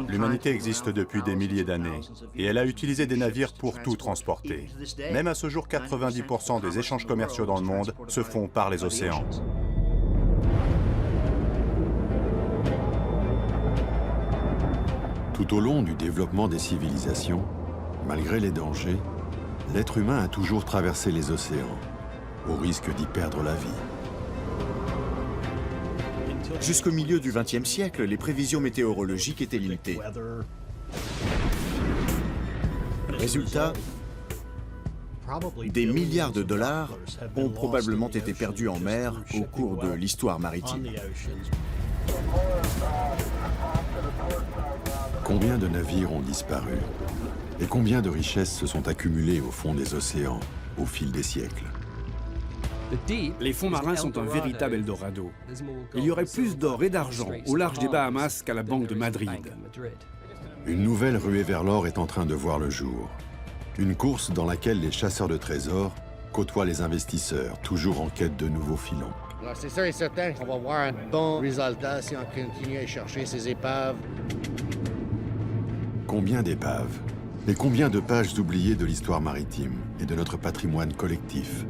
L'humanité existe depuis des milliers d'années et elle a utilisé des navires pour tout transporter. Même à ce jour, 90% des échanges commerciaux dans le monde se font par les océans. Tout au long du développement des civilisations, malgré les dangers, l'être humain a toujours traversé les océans, au risque d'y perdre la vie. Jusqu'au milieu du XXe siècle, les prévisions météorologiques étaient limitées. Résultat, des milliards de dollars ont probablement été perdus en mer au cours de l'histoire maritime. Combien de navires ont disparu? Et combien de richesses se sont accumulées au fond des océans au fil des siècles? Les fonds marins sont un véritable Eldorado. Il y aurait plus d'or et d'argent au large des Bahamas qu'à la Banque de Madrid. Une nouvelle ruée vers l'or est en train de voir le jour. Une course dans laquelle les chasseurs de trésors côtoient les investisseurs, toujours en quête de nouveaux filons. C'est sûr et certain qu'on va voir un bon résultat si on continue à chercher ces épaves. Combien d'épaves? Et combien de pages oubliées de l'histoire maritime et de notre patrimoine collectif?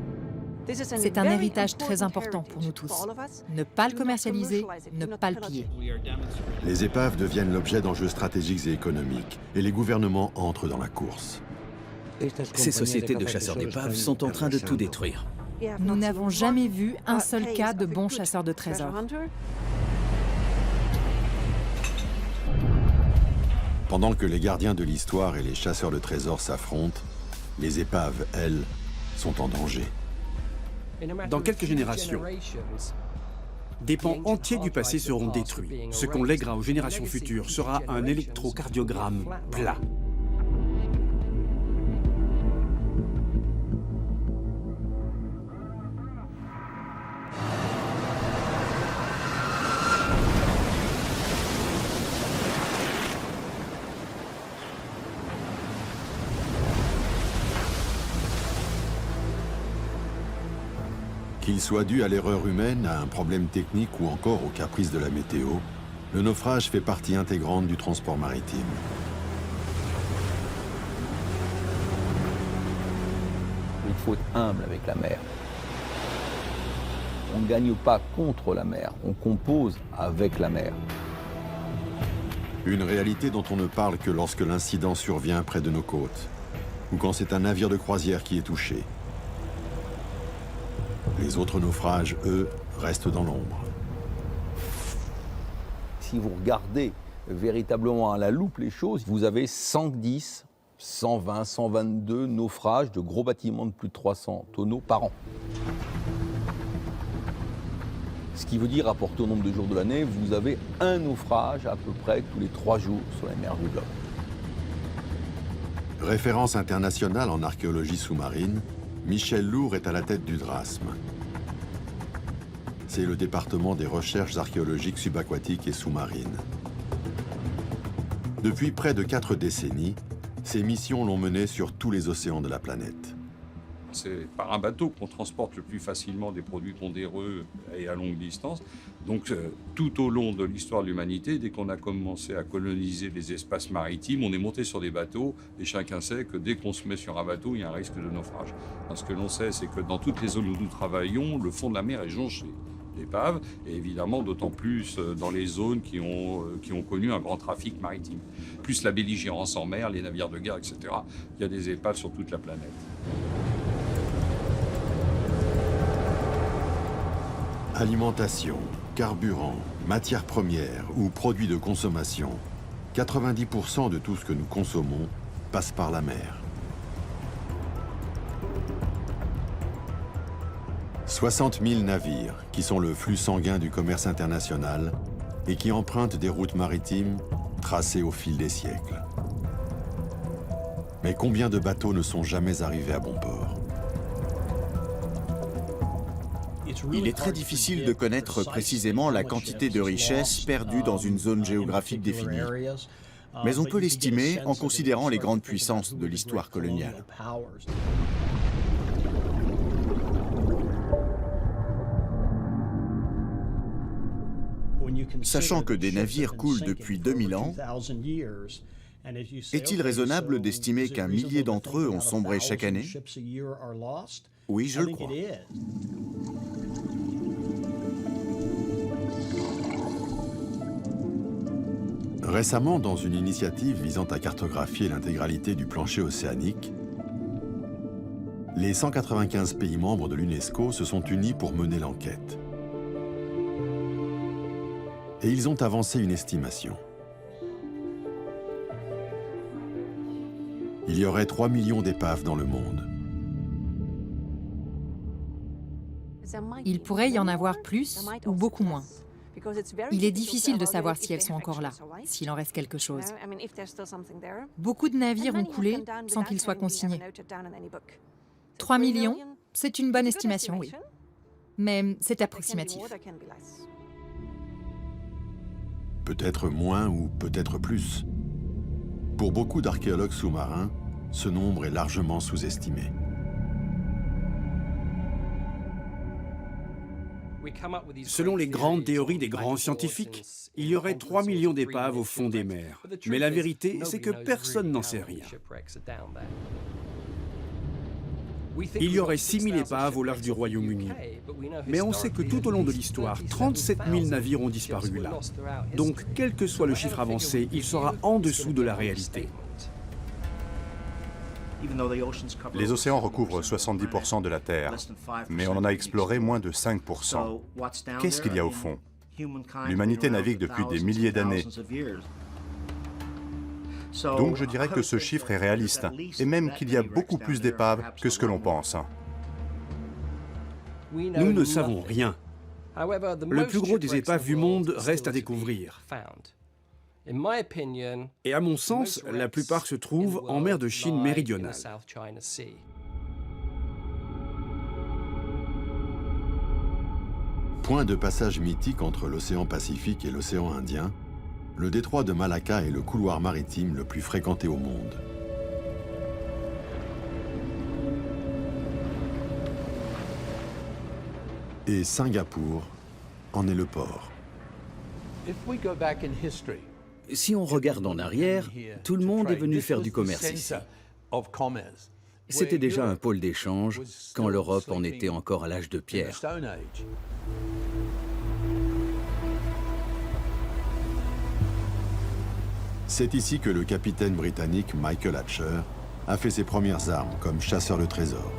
C'est un héritage très important pour nous tous. Ne pas le commercialiser, ne pas le piller. Les épaves deviennent l'objet d'enjeux stratégiques et économiques, et les gouvernements entrent dans la course. Ces sociétés de chasseurs d'épaves sont en train de tout détruire. Nous n'avons jamais vu un seul cas de bons chasseurs de trésors. Pendant que les gardiens de l'histoire et les chasseurs de trésors s'affrontent, les épaves, elles, sont en danger. Dans quelques générations, des pans entiers du passé seront détruits. Ce qu'on lèguera aux générations futures sera un électrocardiogramme plat. Qu'il soit dû à l'erreur humaine, à un problème technique ou encore au caprice de la météo, le naufrage fait partie intégrante du transport maritime. Il faut être humble avec la mer. On ne gagne pas contre la mer, on compose avec la mer. Une réalité dont on ne parle que lorsque l'incident survient près de nos côtes, ou quand c'est un navire de croisière qui est touché. Les autres naufrages, eux, restent dans l'ombre. Si vous regardez véritablement à la loupe les choses, vous avez 110, 120, 122 naufrages de gros bâtiments de plus de 300 tonneaux par an. Ce qui veut dire, rapporté au nombre de jours de l'année, vous avez un naufrage à peu près tous les 3 jours sur la mer du globe. Référence internationale en archéologie sous-marine, Michel Lourd est à la tête du DRASM. C'est le département des recherches archéologiques subaquatiques et sous-marines. Depuis près de 4 décennies, ces missions l'ont mené sur tous les océans de la planète. C'est par un bateau qu'on transporte le plus facilement des produits pondéreux et à longue distance. Donc tout au long de l'histoire de l'humanité, dès qu'on a commencé à coloniser les espaces maritimes, on est monté sur des bateaux et chacun sait que dès qu'on se met sur un bateau, il y a un risque de naufrage. Alors, ce que l'on sait, c'est que dans toutes les zones où nous travaillons, le fond de la mer est jonché d'épaves, et évidemment d'autant plus dans les zones qui ont connu un grand trafic maritime. Plus la belligérance en mer, les navires de guerre, etc., il y a des épaves sur toute la planète. Alimentation, carburant, matières premières ou produits de consommation, 90% de tout ce que nous consommons passe par la mer. 60 000 navires qui sont le flux sanguin du commerce international et qui empruntent des routes maritimes tracées au fil des siècles. Mais combien de bateaux ne sont jamais arrivés à bon port? Il est très difficile de connaître précisément la quantité de richesses perdues dans une zone géographique définie. Mais on peut l'estimer en considérant les grandes puissances de l'histoire coloniale. Sachant que des navires coulent depuis 2000 ans, est-il raisonnable d'estimer qu'un millier d'entre eux ont sombré chaque année? Oui, je le crois. Récemment, dans une initiative visant à cartographier l'intégralité du plancher océanique, les 195 pays membres de l'UNESCO se sont unis pour mener l'enquête. Et ils ont avancé une estimation. Il y aurait 3 millions d'épaves dans le monde. Il pourrait y en avoir plus ou beaucoup moins. Il est difficile de savoir si elles sont encore là, s'il en reste quelque chose. Beaucoup de navires ont coulé sans qu'ils soient consignés. 3 millions, c'est une bonne estimation, oui. Mais c'est approximatif. Peut-être moins ou peut-être plus. Pour beaucoup d'archéologues sous-marins, ce nombre est largement sous-estimé. Selon les grandes théories des grands scientifiques, il y aurait 3 millions d'épaves au fond des mers. Mais la vérité, c'est que personne n'en sait rien. Il y aurait 6 000 épaves au large du Royaume-Uni. Mais on sait que tout au long de l'histoire, 37 000 navires ont disparu là. Donc, quel que soit le chiffre avancé, il sera en dessous de la réalité. Les océans recouvrent 70% de la Terre, mais on en a exploré moins de 5%. Qu'est-ce qu'il y a au fond? L'humanité navigue depuis des milliers d'années. Donc je dirais que ce chiffre est réaliste, et même qu'il y a beaucoup plus d'épaves que ce que l'on pense. Nous ne savons rien. Le plus gros des épaves du monde reste à découvrir. Et à mon sens, la plupart se trouvent en mer de Chine méridionale. Point de passage mythique entre l'océan Pacifique et l'océan Indien, le détroit de Malacca est le couloir maritime le plus fréquenté au monde. Et Singapour en est le port. Si on regarde en arrière, tout le monde est venu faire du commerce ici. C'était déjà un pôle d'échange quand l'Europe en était encore à l'âge de pierre. C'est ici que le capitaine britannique Michael Hatcher a fait ses premières armes comme chasseur de trésors.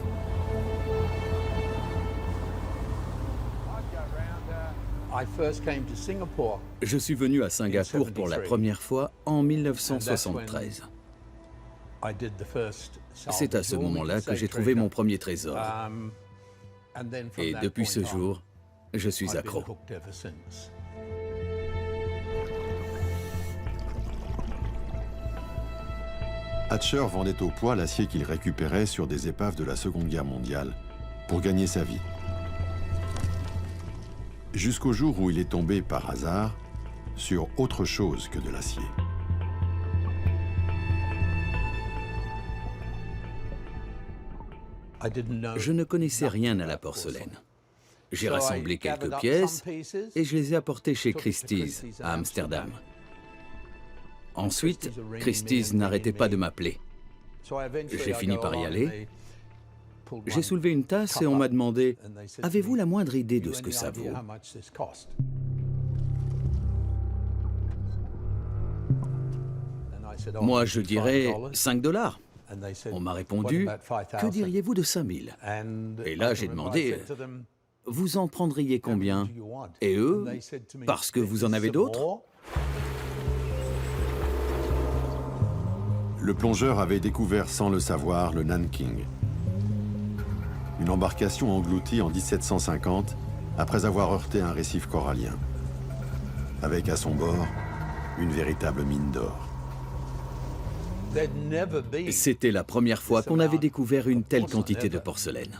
Je suis venu à Singapour pour la première fois en 1973. C'est à ce moment-là que j'ai trouvé mon premier trésor. Et depuis ce jour, je suis accro. Hatcher vendait au poids l'acier qu'il récupérait sur des épaves de la Seconde Guerre mondiale pour gagner sa vie. Jusqu'au jour où il est tombé par hasard sur autre chose que de l'acier. Je ne connaissais rien à la porcelaine. J'ai rassemblé quelques pièces et je les ai apportées chez Christie's à Amsterdam. Ensuite, Christie's n'arrêtait pas de m'appeler. J'ai fini par y aller. J'ai soulevé une tasse et on m'a demandé « Avez-vous la moindre idée de ce que ça vaut ?» Moi, je dirais 5 $. On m'a répondu « Que diriez-vous de 5 000 ?» Et là, j'ai demandé « Vous en prendriez combien ?» Et eux « Parce que vous en avez d'autres ?» Le plongeur avait découvert sans le savoir le Nanking. Une embarcation engloutie en 1750 après avoir heurté un récif corallien. Avec à son bord une véritable mine d'or. C'était la première fois qu'on avait découvert une telle quantité de porcelaine.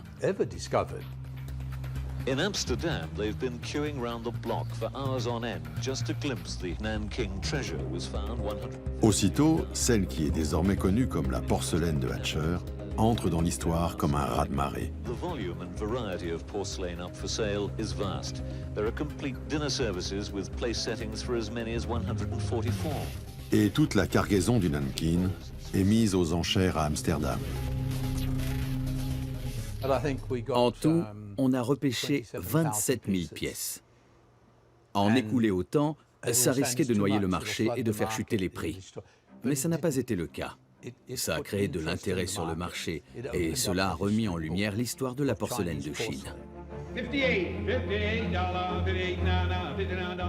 In Amsterdam, they've been queuing round the block for hours on end just to glimpse the Nanking treasure was found 100. Aussitôt, celle qui est désormais connue comme la porcelaine de Hatcher entre dans l'histoire comme un raz-de-marée. The volume and variety of porcelain up for sale is vast. There are complete dinner services with place settings for as many as 144. Et toute la cargaison du Nanking est mise aux enchères à Amsterdam. En tout, on a repêché 27 000 pièces. En écouler autant, ça risquait de noyer le marché et de faire chuter les prix. Mais ça n'a pas été le cas. Ça a créé de l'intérêt sur le marché et cela a remis en lumière l'histoire de la porcelaine de Chine.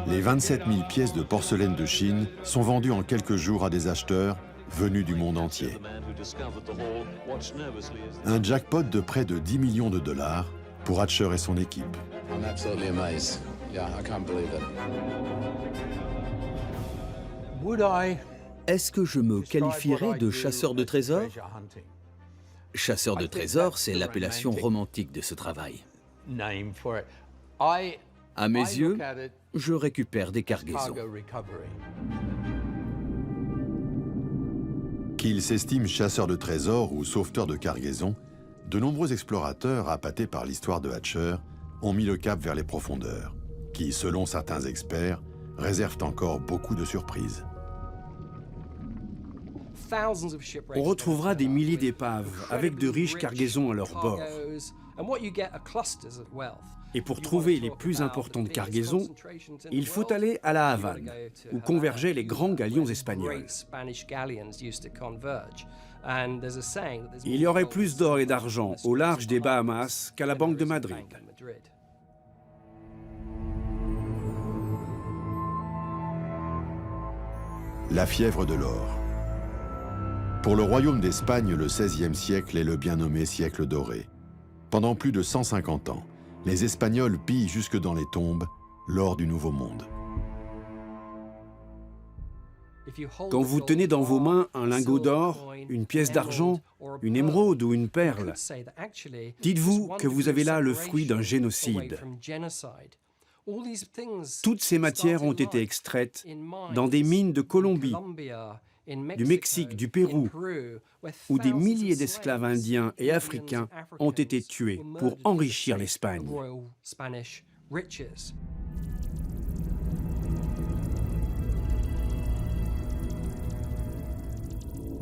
Les 27 000 pièces de porcelaine de Chine sont vendues en quelques jours à des acheteurs venus du monde entier. Un jackpot de près de 10 millions de dollars pour Hatcher et son équipe. Est-ce que je me qualifierais de chasseur de trésors? Chasseur de trésors, c'est l'appellation romantique de ce travail. À mes yeux, je récupère des cargaisons. Qu'ils s'estiment chasseurs de trésors ou sauveteurs de cargaisons, de nombreux explorateurs, appâtés par l'histoire de Hatcher, ont mis le cap vers les profondeurs, qui, selon certains experts, réservent encore beaucoup de surprises. On retrouvera des milliers d'épaves avec de riches cargaisons à leur bord. Et pour trouver les plus importantes cargaisons, il faut aller à La Havane, où convergeaient les grands galions espagnols. Il y aurait plus d'or et d'argent au large des Bahamas qu'à la Banque de Madrid. La fièvre de l'or. Pour le royaume d'Espagne, le XVIe siècle est le bien nommé siècle doré. Pendant plus de 150 ans, les Espagnols pillent jusque dans les tombes l'or du Nouveau Monde. Quand vous tenez dans vos mains un lingot d'or, une pièce d'argent, une émeraude ou une perle, dites-vous que vous avez là le fruit d'un génocide. Toutes ces matières ont été extraites dans des mines de Colombie, du Mexique, du Pérou, où des milliers d'esclaves indiens et africains ont été tués pour enrichir l'Espagne.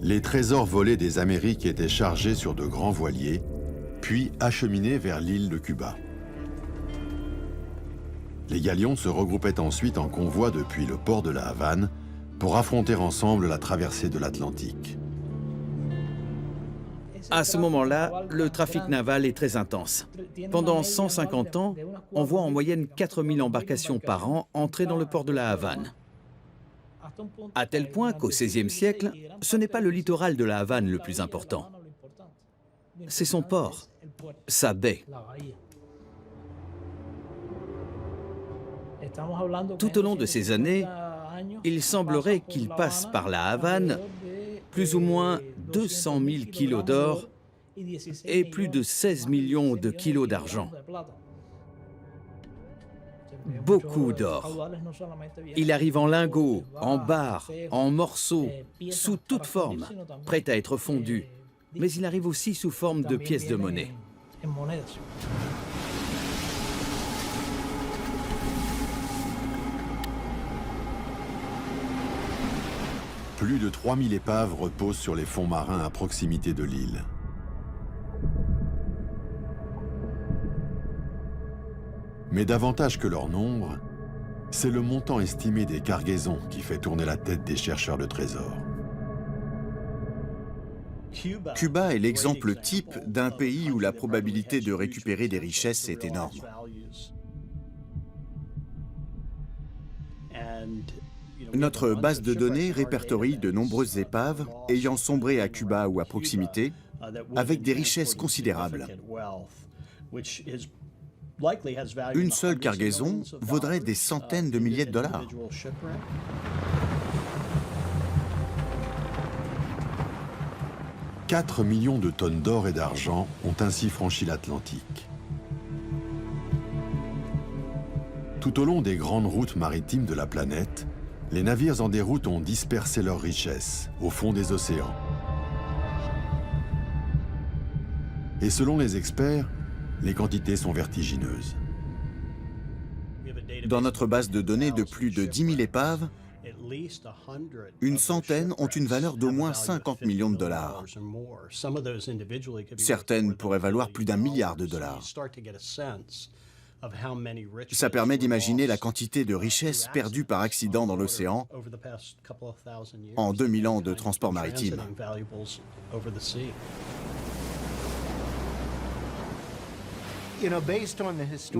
Les trésors volés des Amériques étaient chargés sur de grands voiliers, puis acheminés vers l'île de Cuba. Les galions se regroupaient ensuite en convoi depuis le port de la Havane pour affronter ensemble la traversée de l'Atlantique. À ce moment-là, le trafic naval est très intense. Pendant 150 ans, on voit en moyenne 4000 embarcations par an entrer dans le port de la Havane. À tel point qu'au XVIe siècle, ce n'est pas le littoral de la Havane le plus important. C'est son port, sa baie. Tout au long de ces années, il semblerait qu'il passe par la Havane plus ou moins 200 000 kilos d'or et plus de 16 millions de kilos d'argent. Beaucoup d'or. Il arrive en lingots, en barres, en morceaux, sous toute forme, prêt à être fondu. Mais il arrive aussi sous forme de pièces de monnaie. Plus de 3000 épaves reposent sur les fonds marins à proximité de l'île. Mais davantage que leur nombre, c'est le montant estimé des cargaisons qui fait tourner la tête des chercheurs de trésors. Cuba est l'exemple type d'un pays où la probabilité de récupérer des richesses est énorme. Notre base de données répertorie de nombreuses épaves ayant sombré à Cuba ou à proximité, avec des richesses considérables. Une seule cargaison vaudrait des centaines de milliers de dollars. « 4 millions de tonnes d'or et d'argent ont ainsi franchi l'Atlantique. Tout au long des grandes routes maritimes de la planète, les navires en déroute ont dispersé leurs richesses au fond des océans. Et selon les experts, les quantités sont vertigineuses. Dans notre base de données de plus de 10 000 épaves, une centaine ont une valeur d'au moins 50 millions de dollars. Certaines pourraient valoir plus d'1 milliard de dollars. Ça permet d'imaginer la quantité de richesses perdues par accident dans l'océan en 2000 ans de transport maritime.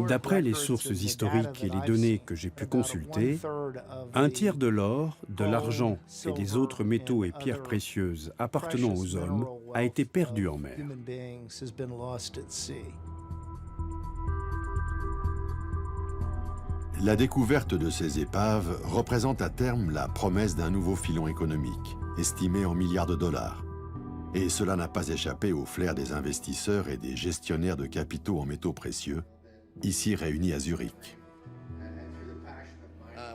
D'après les sources historiques et les données que j'ai pu consulter, un tiers de l'or, de l'argent et des autres métaux et pierres précieuses appartenant aux hommes a été perdu en mer. La découverte de ces épaves représente à terme la promesse d'un nouveau filon économique, estimé en milliards de dollars. Et cela n'a pas échappé au flair des investisseurs et des gestionnaires de capitaux en métaux précieux, ici réunis à Zurich.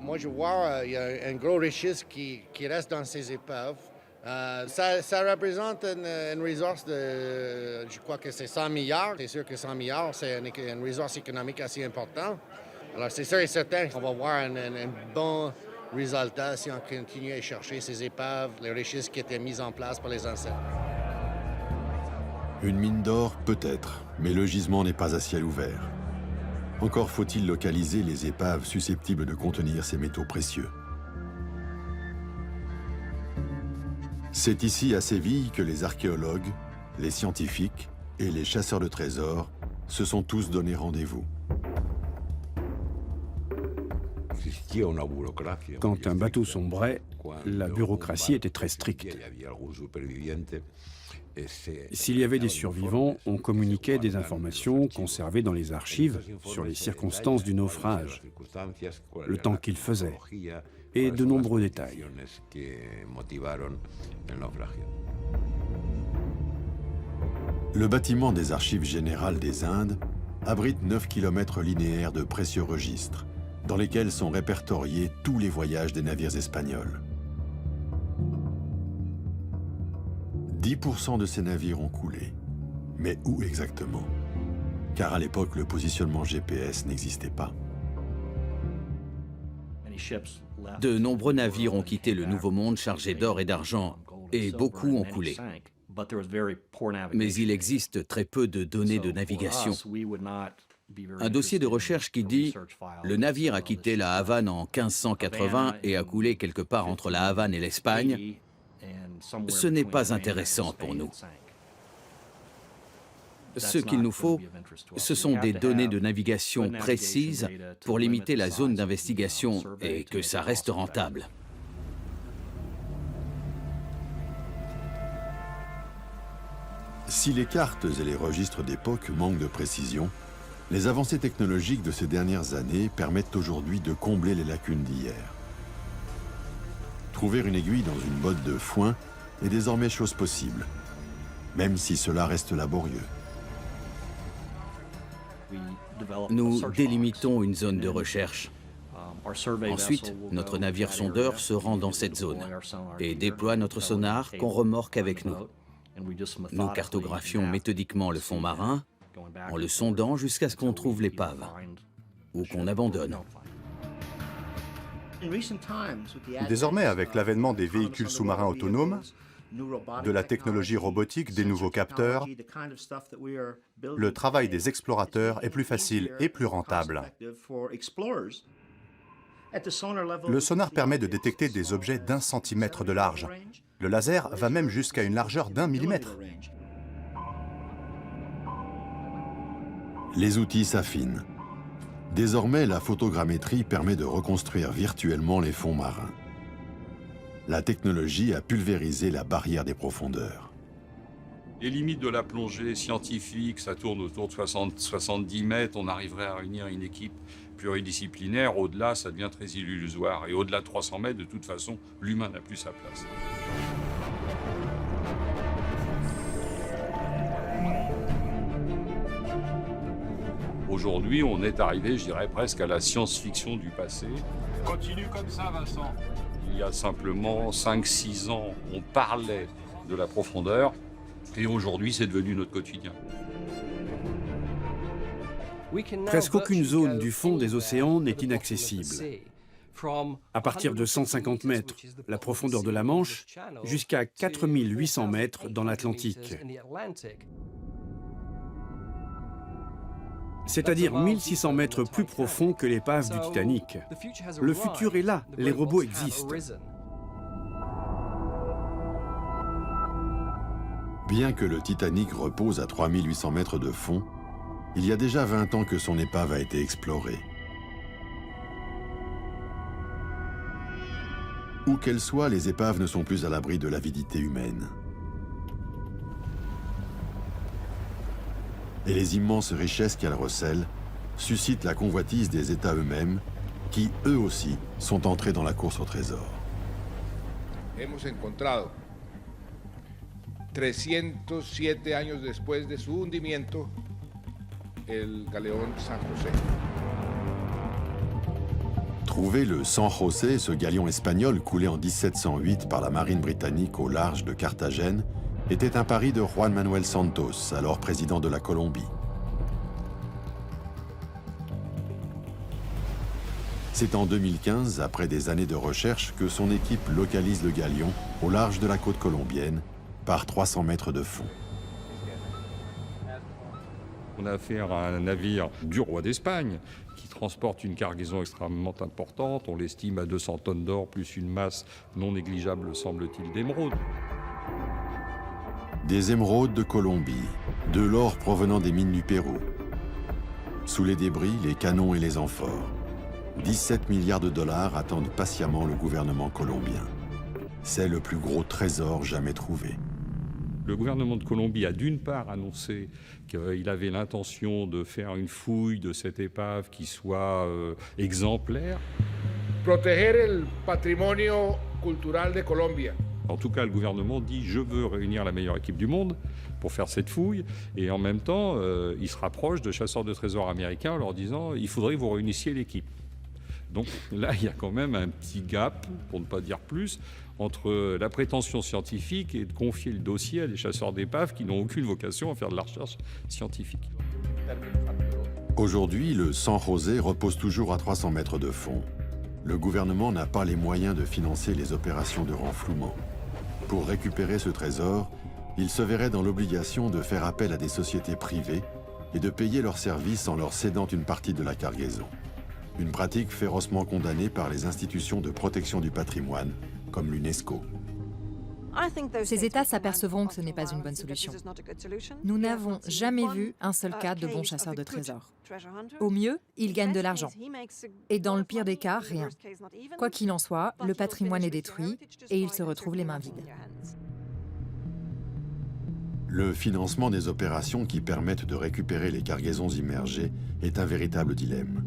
Moi, je vois il y a une grosse richesse qui reste dans ces épaves. Ça représente une ressource de, je crois que c'est 100 milliards. C'est sûr que 100 milliards, c'est une ressource économique assez importante. Alors, c'est sûr et certain qu'on va voir un bon résultat si on continue à chercher ces épaves, les richesses qui étaient mises en place par les ancêtres. Une mine d'or, peut-être, mais le gisement n'est pas à ciel ouvert. Encore faut-il localiser les épaves susceptibles de contenir ces métaux précieux. C'est ici, à Séville, que les archéologues, les scientifiques et les chasseurs de trésors se sont tous donné rendez-vous. Quand un bateau sombrait, la bureaucratie était très stricte. S'il y avait des survivants, on communiquait des informations conservées dans les archives sur les circonstances du naufrage, le temps qu'il faisait, et de nombreux détails. Le bâtiment des Archives générales des Indes abrite 9 km linéaires de précieux registres, dans lesquels sont répertoriés tous les voyages des navires espagnols. 10% de ces navires ont coulé. Mais où exactement? Car à l'époque, le positionnement GPS n'existait pas. De nombreux navires ont quitté le Nouveau Monde chargés d'or et d'argent, et beaucoup ont coulé. Mais il existe très peu de données de navigation. Un dossier de recherche qui dit « Le navire a quitté la Havane en 1580 et a coulé quelque part entre la Havane et l'Espagne », ce n'est pas intéressant pour nous. Ce qu'il nous faut, ce sont des données de navigation précises pour limiter la zone d'investigation et que ça reste rentable. Si les cartes et les registres d'époque manquent de précision, les avancées technologiques de ces dernières années permettent aujourd'hui de combler les lacunes d'hier. Trouver une aiguille dans une botte de foin est désormais chose possible, même si cela reste laborieux. Nous délimitons une zone de recherche. Ensuite, notre navire sondeur se rend dans cette zone et déploie notre sonar qu'on remorque avec nous. Nous cartographions méthodiquement le fond marin en le sondant jusqu'à ce qu'on trouve l'épave ou qu'on abandonne. Désormais, avec l'avènement des véhicules sous-marins autonomes, de la technologie robotique, des nouveaux capteurs, le travail des explorateurs est plus facile et plus rentable. Le sonar permet de détecter des objets d'1 centimètre de large. Le laser va même jusqu'à une largeur d'1 millimètre. Les outils s'affinent. Désormais, la photogrammétrie permet de reconstruire virtuellement les fonds marins. La technologie a pulvérisé la barrière des profondeurs. Les limites de la plongée scientifique, ça tourne autour de 60-70 mètres. On arriverait à réunir une équipe pluridisciplinaire. Au-delà, ça devient très illusoire. Et au-delà de 300 mètres, de toute façon, l'humain n'a plus sa place. Aujourd'hui, on est arrivé, je dirais, presque à la science-fiction du passé. Continue comme ça, Vincent. Il y a simplement 5-6 ans, on parlait de la profondeur, et aujourd'hui, c'est devenu notre quotidien. Presque aucune zone du fond des océans n'est inaccessible. À partir de 150 mètres, la profondeur de la Manche, jusqu'à 4800 mètres dans l'Atlantique. C'est-à-dire 1600 mètres plus profond que l'épave du Titanic. Le futur est là, les robots existent. Bien que le Titanic repose à 3800 mètres de fond, il y a déjà 20 ans que son épave a été explorée. Où qu'elles soient, les épaves ne sont plus à l'abri de l'avidité humaine. Et les immenses richesses qu'elles recèlent suscitent la convoitise des États eux-mêmes, qui, eux aussi, sont entrés dans la course au trésor. Hemos encontrado 307 años después de su hundimiento el galeón San José. Trouver le San José, ce galion espagnol coulé en 1708 par la marine britannique au large de Carthagène, était un pari de Juan Manuel Santos, alors président de la Colombie. C'est en 2015, après des années de recherche, que son équipe localise le galion au large de la côte colombienne, par 300 mètres de fond. On a affaire à un navire du roi d'Espagne qui transporte une cargaison extrêmement importante. On l'estime à 200 tonnes d'or, plus une masse non négligeable, semble-t-il, d'émeraudes. Des émeraudes de Colombie, de l'or provenant des mines du Pérou. Sous les débris, les canons et les amphores. 17 milliards de dollars attendent patiemment le gouvernement colombien. C'est le plus gros trésor jamais trouvé. Le gouvernement de Colombie a d'une part annoncé qu'il avait l'intention de faire une fouille de cette épave qui soit exemplaire. Proteger el patrimonio cultural de Colombia. En tout cas, le gouvernement dit « je veux réunir la meilleure équipe du monde pour faire cette fouille ». Et en même temps, il se rapproche de chasseurs de trésors américains en leur disant « il faudrait que vous réunissiez l'équipe ». Donc là, il y a quand même un petit gap, pour ne pas dire plus, entre la prétention scientifique et de confier le dossier à des chasseurs d'épaves qui n'ont aucune vocation à faire de la recherche scientifique. Aujourd'hui, le San José repose toujours à 300 mètres de fond. Le gouvernement n'a pas les moyens de financer les opérations de renflouement. Pour récupérer ce trésor, il se verrait dans l'obligation de faire appel à des sociétés privées et de payer leurs services en leur cédant une partie de la cargaison. Une pratique férocement condamnée par les institutions de protection du patrimoine, comme l'UNESCO. Ces États s'apercevront que ce n'est pas une bonne solution. Nous n'avons jamais vu un seul cas de bons chasseurs de trésors. Au mieux, ils gagnent de l'argent. Et dans le pire des cas, rien. Quoi qu'il en soit, le patrimoine est détruit et ils se retrouvent les mains vides. Le financement des opérations qui permettent de récupérer les cargaisons immergées est un véritable dilemme.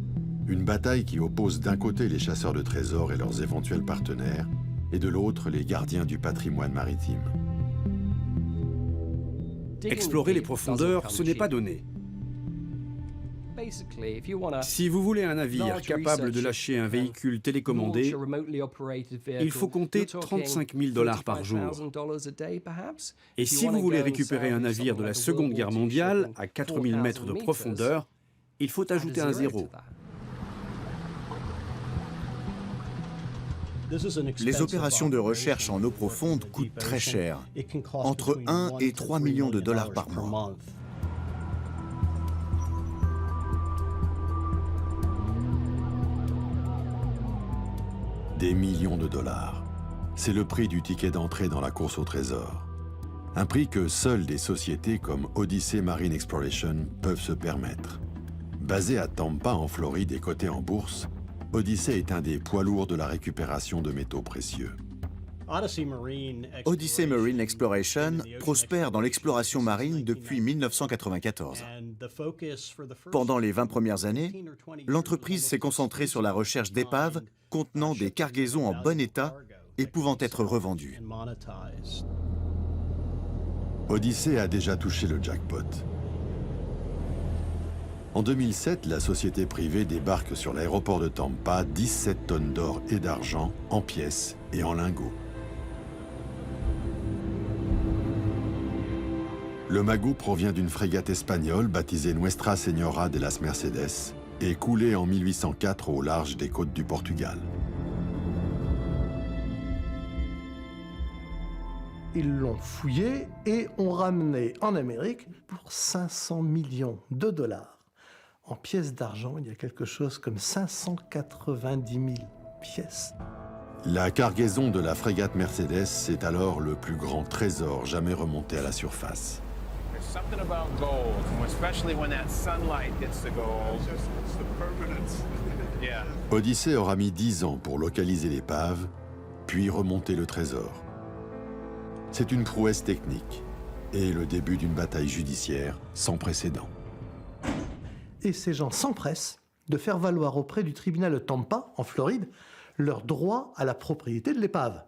Une bataille qui oppose d'un côté les chasseurs de trésors et leurs éventuels partenaires, et de l'autre les gardiens du patrimoine maritime. Explorer les profondeurs, ce n'est pas donné. Si vous voulez un navire capable de lâcher un véhicule télécommandé, il faut compter 35 000 $ par jour. Et si vous voulez récupérer un navire de la Seconde Guerre mondiale à 4000 mètres de profondeur, il faut ajouter un zéro. Les opérations de recherche en eau profonde coûtent très cher, entre 1 et 3 millions de dollars par mois. Des millions de dollars. C'est le prix du ticket d'entrée dans la course au trésor. Un prix que seules des sociétés comme Odyssey Marine Exploration peuvent se permettre. Basé à Tampa, en Floride et coté en bourse, Odyssey est un des poids lourds de la récupération de métaux précieux. Odyssey Marine Exploration prospère dans l'exploration marine depuis 1994. Pendant les 20 premières années, l'entreprise s'est concentrée sur la recherche d'épaves contenant des cargaisons en bon état et pouvant être revendues. Odyssey a déjà touché le jackpot. En 2007, la société privée débarque sur l'aéroport de Tampa 17 tonnes d'or et d'argent en pièces et en lingots. Le magot provient d'une frégate espagnole baptisée Nuestra Señora de las Mercedes et coulée en 1804 au large des côtes du Portugal. Ils l'ont fouillé et ont ramené en Amérique pour 500 millions de dollars. En pièces d'argent, il y a quelque chose comme 590 000 pièces. La cargaison de la frégate Mercedes, c'est alors le plus grand trésor jamais remonté à la surface. Odyssée aura mis 10 ans pour localiser l'épave, puis remonter le trésor. C'est une prouesse technique et le début d'une bataille judiciaire sans précédent. Et ces gens s'empressent de faire valoir auprès du tribunal de Tampa, en Floride, leur droit à la propriété de l'épave,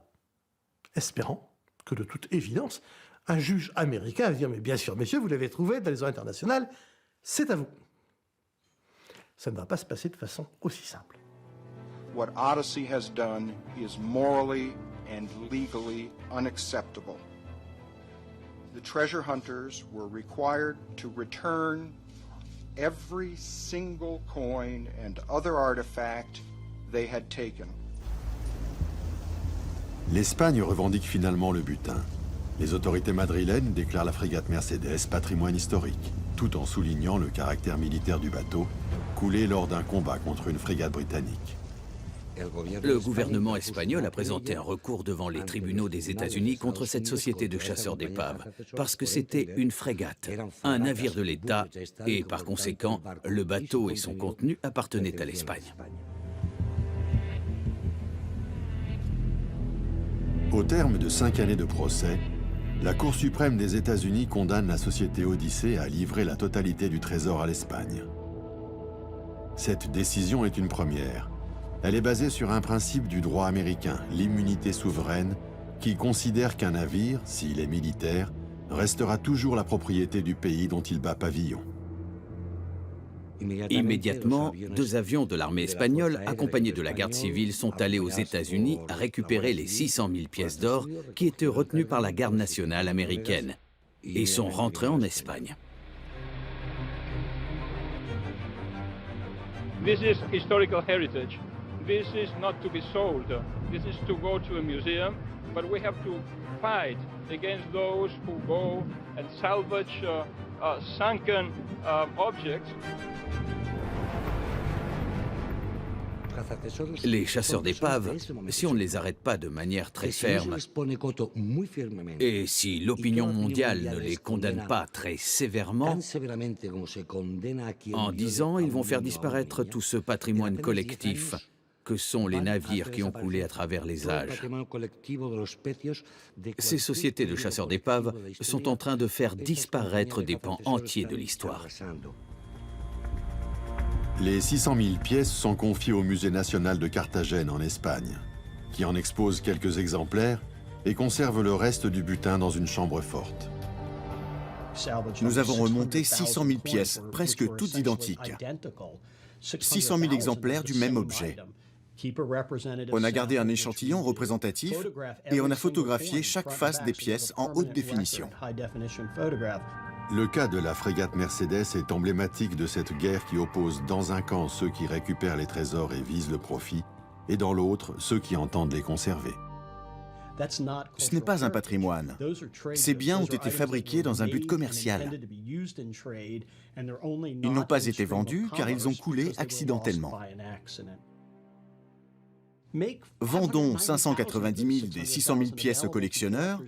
espérant que, de toute évidence, un juge américain va dire « Mais bien sûr, messieurs, vous l'avez trouvé dans les eaux internationales, c'est à vous ». Ça ne va pas se passer de façon aussi simple. What Odyssey has done is morally and legally unacceptable. The treasure hunters were required to return every single coin and other artifact they had taken. L'Espagne revendique finalement le butin. Les autorités madrilènes déclarent la frégate Mercedes patrimoine historique, tout en soulignant le caractère militaire du bateau, coulé lors d'un combat contre une frégate britannique. Le gouvernement espagnol a présenté un recours devant les tribunaux des États-Unis contre cette société de chasseurs d'épaves, parce que c'était une frégate, un navire de l'État, et par conséquent, le bateau et son contenu appartenaient à l'Espagne. Au terme de 5 années de procès, la Cour suprême des États-Unis condamne la société Odyssée à livrer la totalité du trésor à l'Espagne. Cette décision est une première. Elle est basée sur un principe du droit américain, l'immunité souveraine, qui considère qu'un navire, s'il est militaire, restera toujours la propriété du pays dont il bat pavillon. Immédiatement, 2 avions de l'armée espagnole, accompagnés de la garde civile, sont allés aux États-Unis récupérer les 600 000 pièces d'or qui étaient retenues par la garde nationale américaine et sont rentrés en Espagne. This is historical heritage. This is not to be sold. This is to go to a museum, but we have to fight against those who go and salvage sunken objects. Les chasseurs d'épaves, si on ne les arrête pas de manière très ferme, et si l'opinion mondiale ne les condamne pas très sévèrement, en 10 ans, ils vont faire disparaître tout ce patrimoine collectif que sont les navires qui ont coulé à travers les âges. Ces sociétés de chasseurs d'épaves sont en train de faire disparaître des pans entiers de l'histoire. Les 600 000 pièces sont confiées au Musée national de Carthagène en Espagne, qui en expose quelques exemplaires et conserve le reste du butin dans une chambre forte. Nous avons remonté 600 000 pièces, presque toutes identiques. 600 000 exemplaires du même objet. On a gardé un échantillon représentatif et on a photographié chaque face des pièces en haute définition. Le cas de la frégate Mercedes est emblématique de cette guerre qui oppose dans un camp ceux qui récupèrent les trésors et visent le profit, et dans l'autre ceux qui entendent les conserver. Ce n'est pas un patrimoine. Ces biens ont été fabriqués dans un but commercial. Ils n'ont pas été vendus car ils ont coulé accidentellement. Vendons 590 000 des 600 000 pièces aux collectionneurs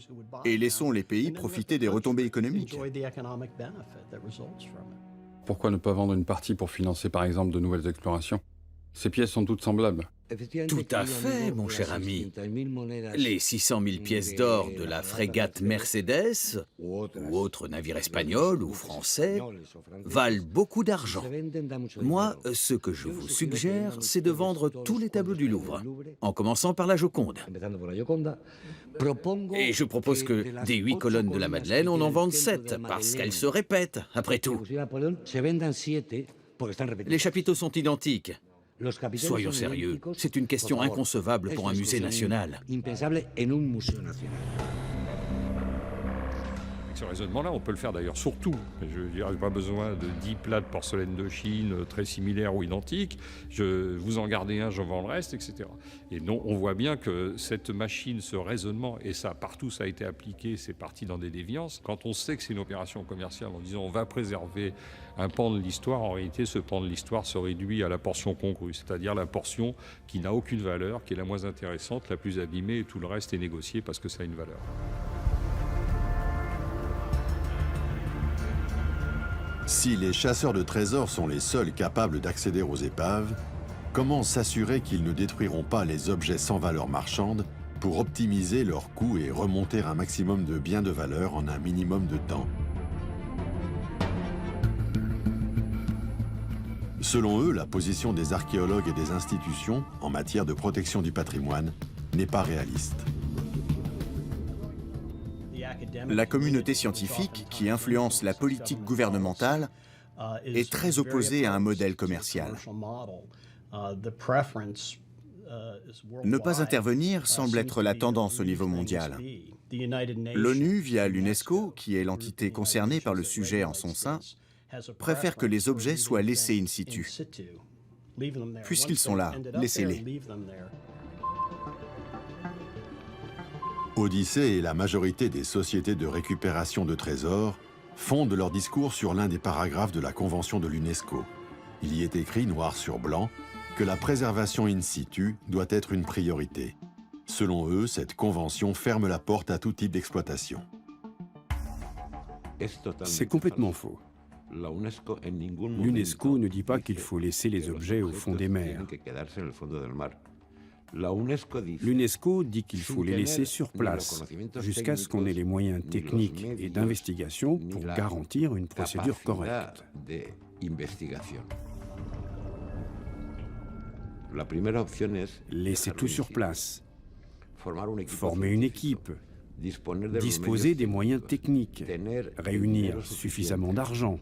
et laissons les pays profiter des retombées économiques. Pourquoi ne pas vendre une partie pour financer par exemple de nouvelles explorations? Ces pièces sont toutes semblables. Tout à fait, mon cher ami. Les 600 000 pièces d'or de la frégate Mercedes, ou autre navire espagnol ou français, valent beaucoup d'argent. Moi, ce que je vous suggère, c'est de vendre tous les tableaux du Louvre, en commençant par la Joconde. Et je propose que des 8 colonnes de la Madeleine, on en vende 7, parce qu'elles se répètent, après tout. Les chapiteaux sont identiques. Soyons sérieux, c'est une question inconcevable pour un musée national. Ce raisonnement-là, on peut le faire d'ailleurs sur tout. Je n'ai pas besoin de 10 plats de porcelaine de Chine très similaires ou identiques. Vous en gardez un, je vends le reste, etc. Et non, on voit bien que cette machine, ce raisonnement, et ça, partout ça a été appliqué, c'est parti dans des déviances. Quand on sait que c'est une opération commerciale en disant on va préserver un pan de l'histoire, en réalité, ce pan de l'histoire se réduit à la portion congrue, c'est-à-dire la portion qui n'a aucune valeur, qui est la moins intéressante, la plus abîmée, et tout le reste est négocié parce que ça a une valeur. Si les chasseurs de trésors sont les seuls capables d'accéder aux épaves, comment s'assurer qu'ils ne détruiront pas les objets sans valeur marchande pour optimiser leurs coûts et remonter un maximum de biens de valeur en un minimum de temps? Selon eux, la position des archéologues et des institutions en matière de protection du patrimoine n'est pas réaliste. La communauté scientifique, qui influence la politique gouvernementale, est très opposée à un modèle commercial. Ne pas intervenir semble être la tendance au niveau mondial. L'ONU, via l'UNESCO, qui est l'entité concernée par le sujet en son sein, préfère que les objets soient laissés in situ. Puisqu'ils sont là, laissez-les. Odyssée et la majorité des sociétés de récupération de trésors fondent leur discours sur l'un des paragraphes de la Convention de l'UNESCO. Il y est écrit noir sur blanc que la préservation in situ doit être une priorité. Selon eux, cette convention ferme la porte à tout type d'exploitation. C'est complètement faux. L'UNESCO ne dit pas qu'il faut laisser les objets au fond des mers. L'UNESCO dit qu'il faut les laisser sur place, jusqu'à ce qu'on ait les moyens techniques et d'investigation pour garantir une procédure correcte. Laisser tout sur place, former une équipe, disposer des moyens techniques, réunir suffisamment d'argent,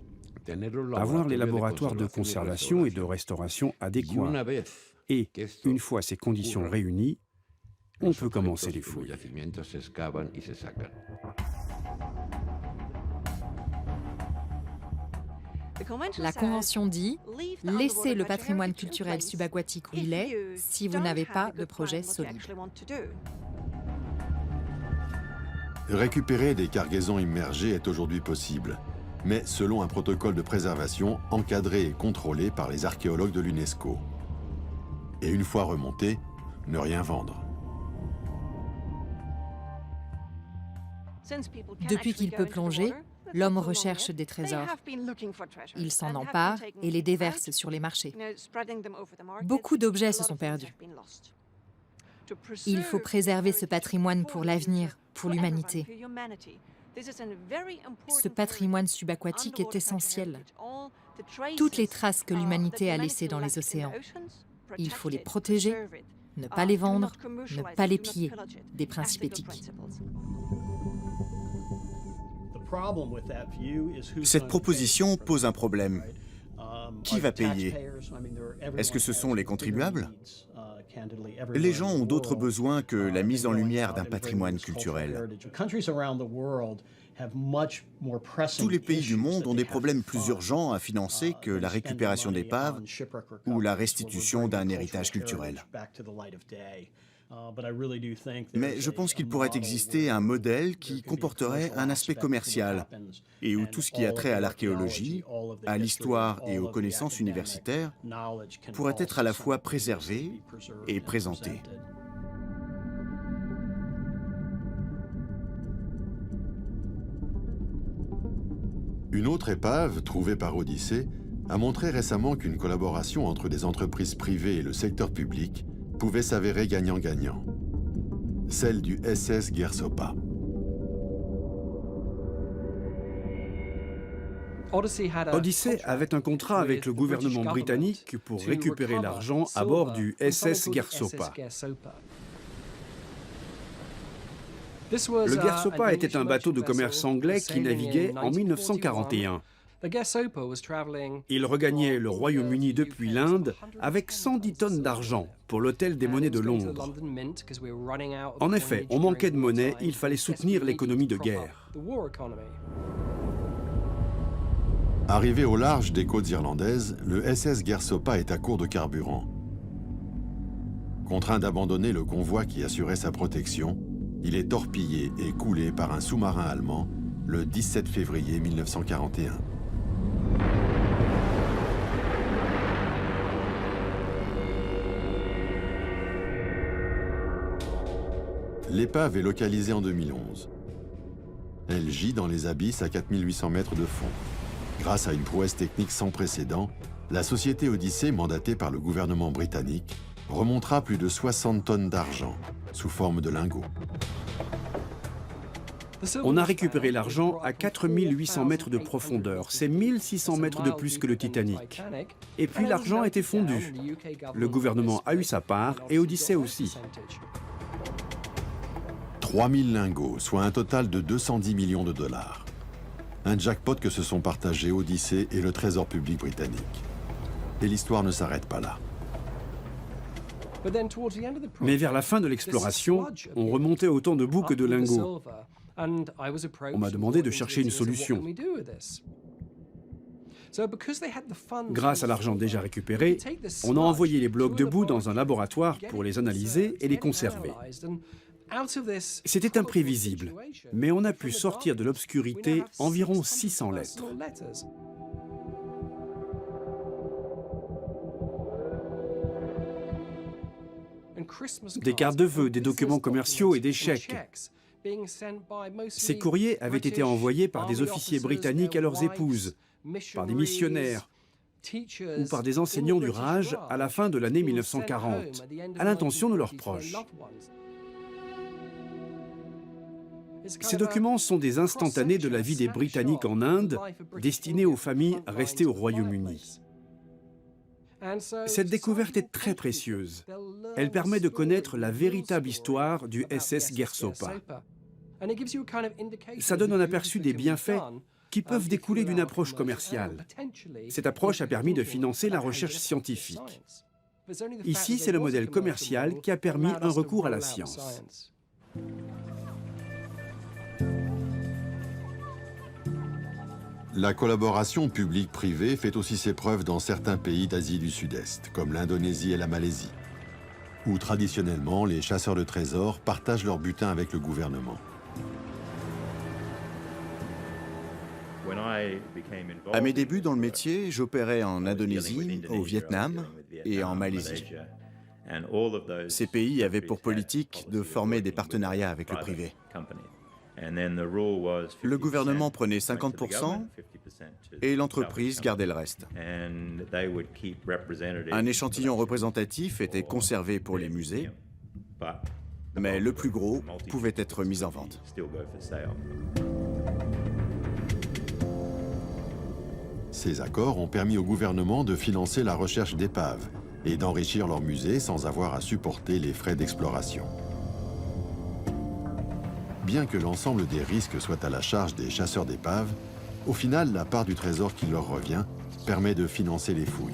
avoir les laboratoires de conservation et de restauration adéquats. Et, une fois ces conditions réunies, on peut commencer les fouilles. La Convention dit « Laissez le patrimoine culturel subaquatique où il est si vous n'avez pas de projet solide ». Récupérer des cargaisons immergées est aujourd'hui possible, mais selon un protocole de préservation encadré et contrôlé par les archéologues de l'UNESCO. Et une fois remonté, ne rien vendre. Depuis qu'il peut plonger, l'homme recherche des trésors. Il s'en empare et les déverse sur les marchés. Beaucoup d'objets se sont perdus. Il faut préserver ce patrimoine pour l'avenir, pour l'humanité. Ce patrimoine subaquatique est essentiel. Toutes les traces que l'humanité a laissées dans les océans. Il faut les protéger, ne pas les vendre, ne pas les piller, des principes éthiques. Cette proposition pose un problème. Qui va payer? Est-ce que ce sont les contribuables? Les gens ont d'autres besoins que la mise en lumière d'un patrimoine culturel. Tous les pays du monde ont des problèmes plus urgents à financer que la récupération d'épaves ou la restitution d'un héritage culturel. Mais je pense qu'il pourrait exister un modèle qui comporterait un aspect commercial et où tout ce qui a trait à l'archéologie, à l'histoire et aux connaissances universitaires pourrait être à la fois préservé et présenté. Une autre épave, trouvée par Odyssée, a montré récemment qu'une collaboration entre des entreprises privées et le secteur public pouvait s'avérer gagnant-gagnant. Celle du SS Gersopa. Odyssey avait un contrat avec le gouvernement britannique pour récupérer l'argent à bord du SS Gersopa. Le Gersopa était un bateau de commerce anglais qui naviguait en 1941. Il regagnait le Royaume-Uni depuis l'Inde avec 110 tonnes d'argent pour l'hôtel des monnaies de Londres. En effet, on manquait de monnaie, il fallait soutenir l'économie de guerre. Arrivé au large des côtes irlandaises, le SS Gersopa est à court de carburant. Contraint d'abandonner le convoi qui assurait sa protection, il est torpillé et coulé par un sous-marin allemand le 17 février 1941. L'épave est localisée en 2011. Elle gît dans les abysses à 4800 mètres de fond. Grâce à une prouesse technique sans précédent, la société Odyssey, mandatée par le gouvernement britannique, remontera plus de 60 tonnes d'argent sous forme de lingots. On a récupéré l'argent à 4800 mètres de profondeur. C'est 1600 mètres de plus que le Titanic. Et puis l'argent était fondu. Le gouvernement a eu sa part et Odyssey aussi. 3000 lingots, soit un total de 210 millions de dollars. Un jackpot que se sont partagés Odyssey et le Trésor public britannique. Et l'histoire ne s'arrête pas là. Mais vers la fin de l'exploration, on remontait autant de bouts que de lingots. On m'a demandé de chercher une solution. Grâce à l'argent déjà récupéré, on a envoyé les blocs de boue dans un laboratoire pour les analyser et les conserver. C'était imprévisible, mais on a pu sortir de l'obscurité environ 600 lettres. Des cartes de vœux, des documents commerciaux et des chèques. Ces courriers avaient été envoyés par des officiers britanniques à leurs épouses, par des missionnaires ou par des enseignants du Raj à la fin de l'année 1940, à l'intention de leurs proches. Ces documents sont des instantanés de la vie des Britanniques en Inde, destinés aux familles restées au Royaume-Uni. Cette découverte est très précieuse. Elle permet de connaître la véritable histoire du SS Gersopa. Ça donne un aperçu des bienfaits qui peuvent découler d'une approche commerciale. Cette approche a permis de financer la recherche scientifique. Ici, c'est le modèle commercial qui a permis un recours à la science. La collaboration publique-privée fait aussi ses preuves dans certains pays d'Asie du Sud-Est, comme l'Indonésie et la Malaisie, où traditionnellement les chasseurs de trésors partagent leur butin avec le gouvernement. À mes débuts dans le métier, j'opérais en Indonésie, au Vietnam et en Malaisie. Ces pays avaient pour politique de former des partenariats avec le privé. Le gouvernement prenait 50% et l'entreprise gardait le reste. Un échantillon représentatif était conservé pour les musées, mais le plus gros pouvait être mis en vente. Ces accords ont permis au gouvernement de financer la recherche d'épaves et d'enrichir leurs musées sans avoir à supporter les frais d'exploration. Bien que l'ensemble des risques soit à la charge des chasseurs d'épaves, au final, la part du trésor qui leur revient permet de financer les fouilles.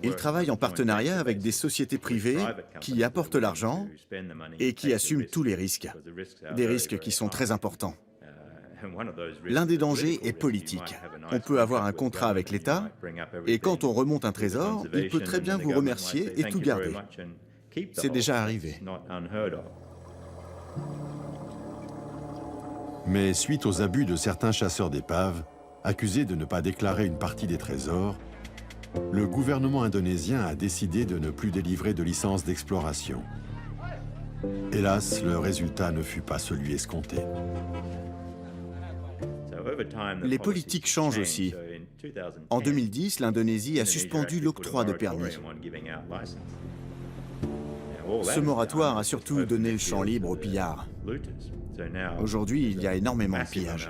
Ils travaillent en partenariat avec des sociétés privées qui apportent l'argent et qui assument tous les risques, des risques qui sont très importants. L'un des dangers est politique. On peut avoir un contrat avec l'État et quand on remonte un trésor, il peut très bien vous remercier et tout garder. C'est déjà arrivé. Mais suite aux abus de certains chasseurs d'épaves, accusés de ne pas déclarer une partie des trésors, le gouvernement indonésien a décidé de ne plus délivrer de licence d'exploration. Hélas, le résultat ne fut pas celui escompté. Les politiques changent aussi. En 2010, l'Indonésie a suspendu l'octroi de permis. Ce moratoire a surtout donné le champ libre aux pillards. Aujourd'hui, il y a énormément de pillages.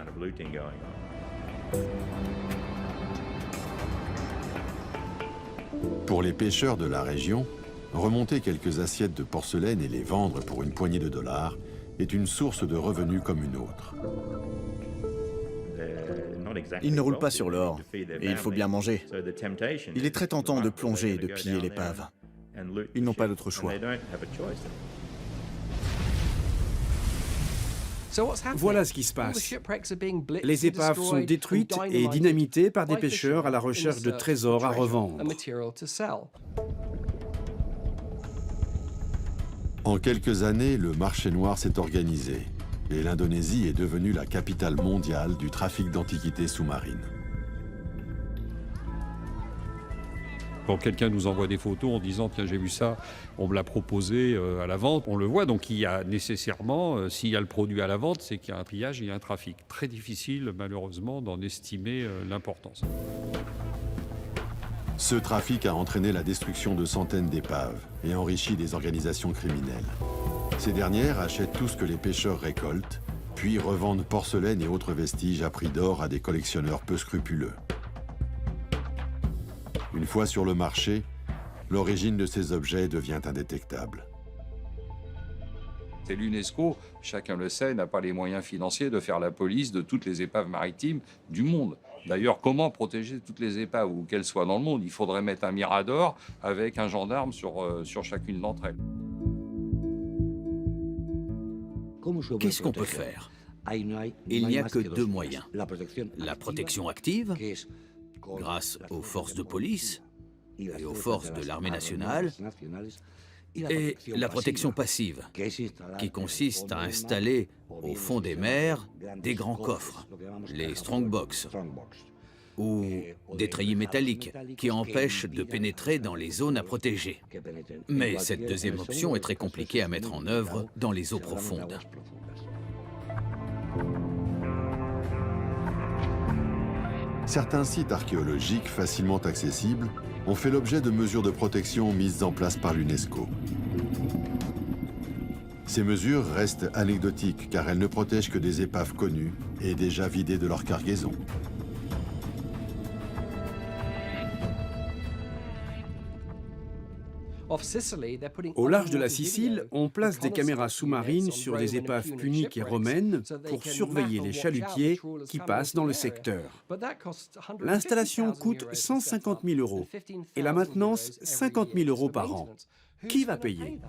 Pour les pêcheurs de la région, remonter quelques assiettes de porcelaine et les vendre pour une poignée de dollars est une source de revenus comme une autre. Ils ne roulent pas sur l'or, et il faut bien manger. Il est très tentant de plonger et de piller l'épave. Ils n'ont pas d'autre choix. Voilà ce qui se passe. Les épaves sont détruites et dynamitées par des pêcheurs à la recherche de trésors à revendre. En quelques années, le marché noir s'est organisé et l'Indonésie est devenue la capitale mondiale du trafic d'antiquités sous-marines. Quand quelqu'un nous envoie des photos en disant « Tiens, j'ai vu ça, on me l'a proposé à la vente », on le voit. Donc il y a nécessairement, s'il y a le produit à la vente, c'est qu'il y a un pillage, il y a un trafic. Très difficile, malheureusement, d'en estimer l'importance. Ce trafic a entraîné la destruction de centaines d'épaves et enrichi des organisations criminelles. Ces dernières achètent tout ce que les pêcheurs récoltent, puis revendent porcelaine et autres vestiges à prix d'or à des collectionneurs peu scrupuleux. Une fois sur le marché, l'origine de ces objets devient indétectable. C'est l'UNESCO, chacun le sait, n'a pas les moyens financiers de faire la police de toutes les épaves maritimes du monde. D'ailleurs, comment protéger toutes les épaves, où qu'elles soient dans le monde? Il faudrait mettre un mirador avec un gendarme sur chacune d'entre elles. Qu'est-ce qu'on peut faire? Il n'y a que deux moyens. La protection active, grâce aux forces de police et aux forces de l'armée nationale, et la protection passive, qui consiste à installer au fond des mers des grands coffres, les strongbox, ou des treillis métalliques qui empêchent de pénétrer dans les zones à protéger. Mais cette deuxième option est très compliquée à mettre en œuvre dans les eaux profondes. Certains sites archéologiques facilement accessibles ont fait l'objet de mesures de protection mises en place par l'UNESCO. Ces mesures restent anecdotiques car elles ne protègent que des épaves connues et déjà vidées de leur cargaison. Au large de la Sicile, on place des caméras sous-marines sur des épaves puniques et romaines pour surveiller les chalutiers qui passent dans le secteur. L'installation coûte 150 000 € et la maintenance 50 000 € par an. Qui va payer ?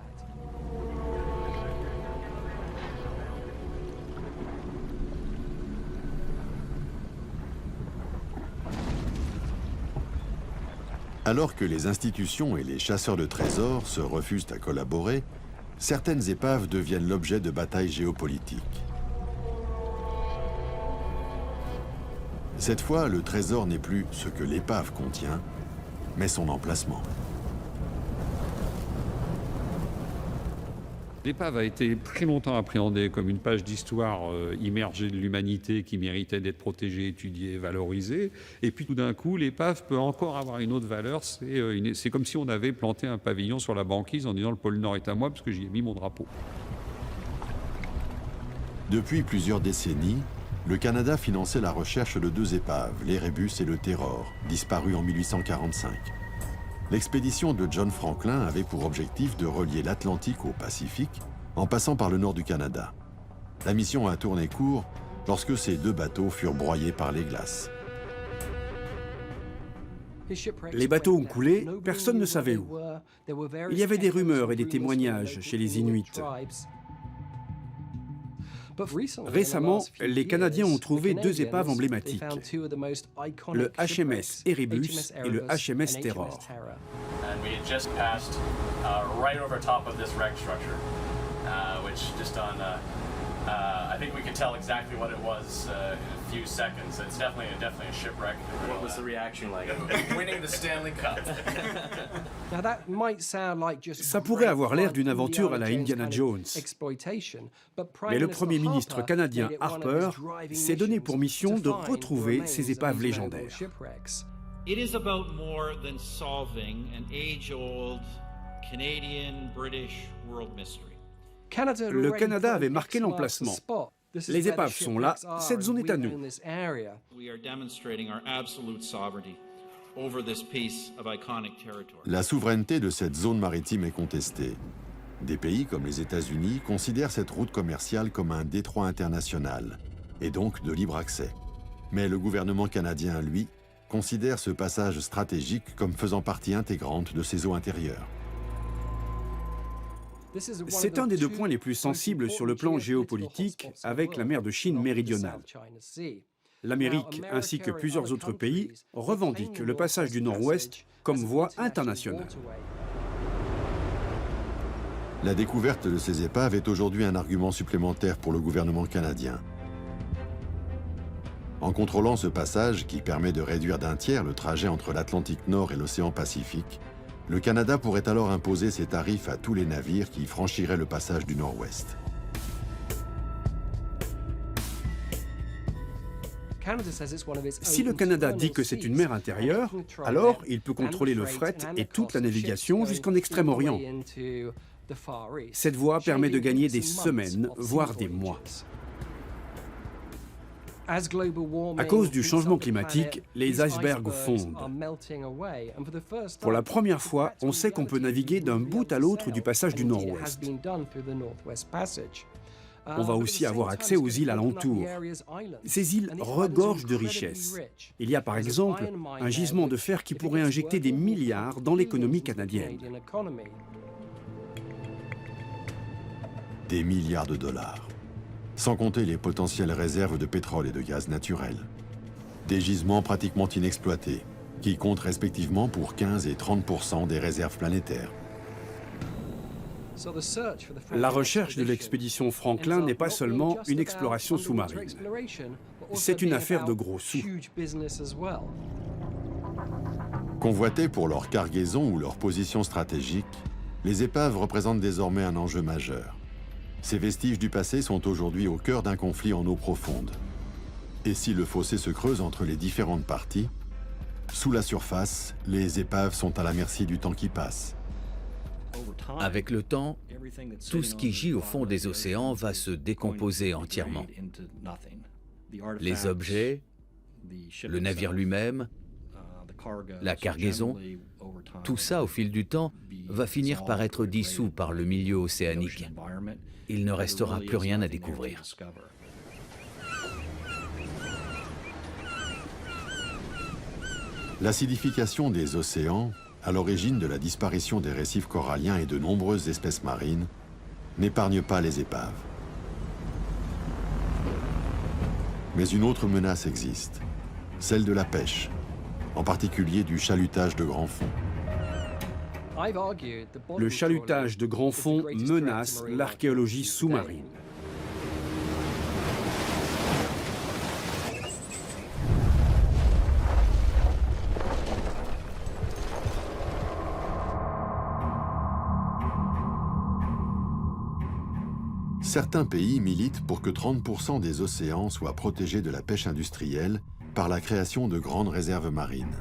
Alors que les institutions et les chasseurs de trésors se refusent à collaborer, certaines épaves deviennent l'objet de batailles géopolitiques. Cette fois, le trésor n'est plus ce que l'épave contient, mais son emplacement. L'épave a été très longtemps appréhendée comme une page d'histoire immergée de l'humanité qui méritait d'être protégée, étudiée, valorisée. Et puis tout d'un coup, l'épave peut encore avoir une autre valeur. C'est comme si on avait planté un pavillon sur la banquise en disant « le pôle Nord est à moi parce que j'y ai mis mon drapeau ». Depuis plusieurs décennies, le Canada finançait la recherche de deux épaves, l'Erebus et le Terror, disparus en 1845. L'expédition de John Franklin avait pour objectif de relier l'Atlantique au Pacifique en passant par le nord du Canada. La mission a tourné court lorsque ces deux bateaux furent broyés par les glaces. Les bateaux ont coulé, personne ne savait où. Il y avait des rumeurs et des témoignages chez les Inuits. Récemment, les Canadiens ont trouvé deux épaves emblématiques, le HMS Erebus et le HMS Terror. I think we could tell exactly what it was in a few seconds. It's definitely a shipwreck. What was the reaction like? Winning the Stanley Cup. Ça pourrait avoir l'air d'une aventure à la Indiana Jones. Mais le Premier ministre canadien Harper s'est donné pour mission de retrouver ces épaves légendaires. It is about more than solving an age-old Canadian-British world mystery. Le Canada avait marqué l'emplacement. Les épaves sont là, cette zone est à nous. La souveraineté de cette zone maritime est contestée. Des pays comme les États-Unis considèrent cette route commerciale comme un détroit international, et donc de libre accès. Mais le gouvernement canadien, lui, considère ce passage stratégique comme faisant partie intégrante de ses eaux intérieures. C'est un des deux points les plus sensibles sur le plan géopolitique avec la mer de Chine méridionale. L'Amérique, ainsi que plusieurs autres pays, revendiquent le passage du Nord-Ouest comme voie internationale. La découverte de ces épaves est aujourd'hui un argument supplémentaire pour le gouvernement canadien. En contrôlant ce passage, qui permet de réduire d'un tiers le trajet entre l'Atlantique Nord et l'océan Pacifique, le Canada pourrait alors imposer ses tarifs à tous les navires qui franchiraient le passage du Nord-Ouest. Si le Canada dit que c'est une mer intérieure, alors il peut contrôler le fret et toute la navigation jusqu'en Extrême-Orient. Cette voie permet de gagner des semaines, voire des mois. À cause du changement climatique, les icebergs fondent. Pour la première fois, on sait qu'on peut naviguer d'un bout à l'autre du passage du Nord-Ouest. On va aussi avoir accès aux îles alentours. Ces îles regorgent de richesses. Il y a par exemple un gisement de fer qui pourrait injecter des milliards dans l'économie canadienne. Des milliards de dollars. Sans compter les potentielles réserves de pétrole et de gaz naturel. Des gisements pratiquement inexploités, qui comptent respectivement pour 15 et 30% des réserves planétaires. La recherche de l'expédition Franklin n'est pas seulement une exploration sous-marine. C'est une affaire de gros sous. Convoitées pour leur cargaison ou leur position stratégique, les épaves représentent désormais un enjeu majeur. Ces vestiges du passé sont aujourd'hui au cœur d'un conflit en eau profonde. Et si le fossé se creuse entre les différentes parties, sous la surface, les épaves sont à la merci du temps qui passe. Avec le temps, tout ce qui gît au fond des océans va se décomposer entièrement. Les objets, le navire lui-même, la cargaison, tout ça, au fil du temps, va finir par être dissous par le milieu océanique. Il ne restera plus rien à découvrir. L'acidification des océans, à l'origine de la disparition des récifs coralliens et de nombreuses espèces marines, n'épargne pas les épaves. Mais une autre menace existe, celle de la pêche, en particulier du chalutage de grand fond. Le chalutage de grand fond menace l'archéologie sous-marine. Certains pays militent pour que 30% des océans soient protégés de la pêche industrielle par la création de grandes réserves marines.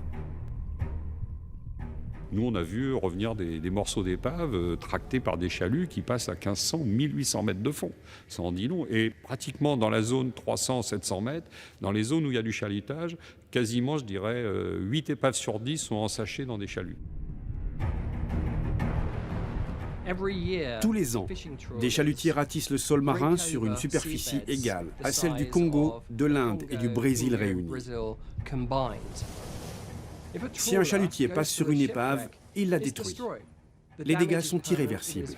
Nous, on a vu revenir des morceaux d'épave tractés par des chaluts qui passent à 1500, 1800 mètres de fond. Ça en dit long. Et pratiquement dans la zone 300, 700 mètres, dans les zones où il y a du chalutage, quasiment, je dirais, 8 épaves sur 10 sont ensachées dans des chaluts. Tous les ans, des chalutiers ratissent le sol marin sur une superficie égale à celle du Congo, de l'Inde et du Brésil réunis. Si un chalutier passe sur une épave, il la détruit. Les dégâts sont irréversibles.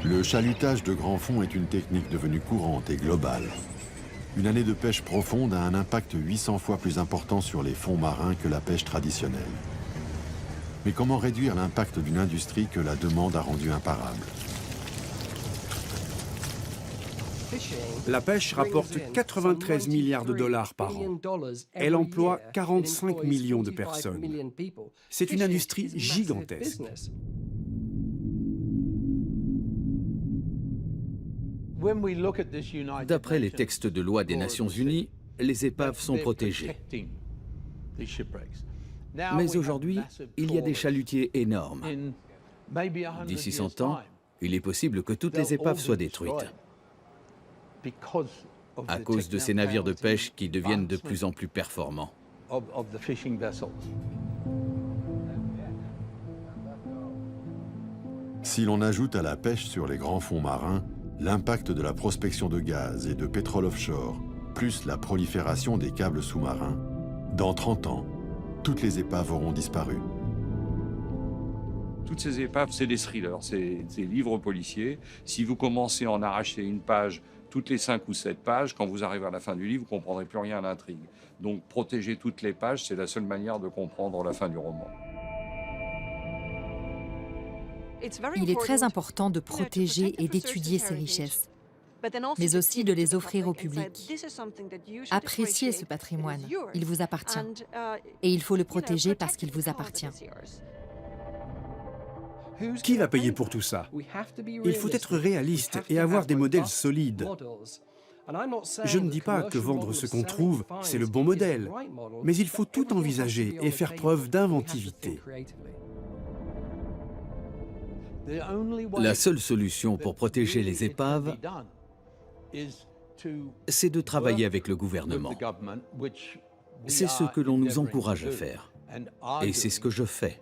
Le chalutage de grand fond est une technique devenue courante et globale. Une année de pêche profonde a un impact 800 fois plus important sur les fonds marins que la pêche traditionnelle. Mais comment réduire l'impact d'une industrie que la demande a rendue imparable? La pêche rapporte 93 milliards de dollars par an. Elle emploie 45 millions de personnes. C'est une industrie gigantesque. D'après les textes de loi des Nations Unies, les épaves sont protégées. Mais aujourd'hui, il y a des chalutiers énormes. D'ici 100 ans, il est possible que toutes les épaves soient détruites à cause de ces navires de pêche qui deviennent de plus en plus performants. Si l'on ajoute à la pêche sur les grands fonds marins l'impact de la prospection de gaz et de pétrole offshore, plus la prolifération des câbles sous-marins, dans 30 ans, toutes les épaves auront disparu. Toutes ces épaves, c'est des thrillers, c'est des livres policiers. Si vous commencez à en arracher une page toutes les 5 ou 7 pages, quand vous arrivez à la fin du livre, vous ne comprendrez plus rien à l'intrigue. Donc protéger toutes les pages, c'est la seule manière de comprendre la fin du roman. Il est très important de protéger et d'étudier ces richesses, mais aussi de les offrir au public. Appréciez ce patrimoine, il vous appartient. Et il faut le protéger parce qu'il vous appartient. Qui va payer pour tout ça? Il faut être réaliste et avoir des modèles solides. Je ne dis pas que vendre ce qu'on trouve, c'est le bon modèle, mais il faut tout envisager et faire preuve d'inventivité. La seule solution pour protéger les épaves, c'est de travailler avec le gouvernement. C'est ce que l'on nous encourage à faire. Et c'est ce que je fais.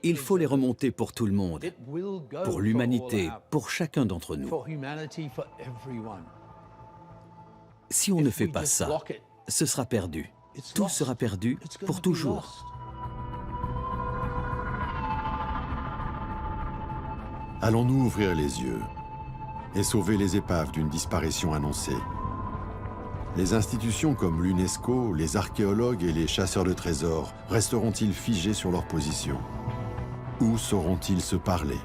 Il faut les remonter pour tout le monde, pour l'humanité, pour chacun d'entre nous. Si on ne fait pas ça, ce sera perdu. Tout sera perdu pour toujours. Allons-nous ouvrir les yeux et sauver les épaves d'une disparition annoncée? Les institutions comme l'UNESCO, les archéologues et les chasseurs de trésors resteront-ils figés sur leur position? Ou sauront-ils se parler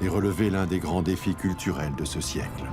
et relever l'un des grands défis culturels de ce siècle?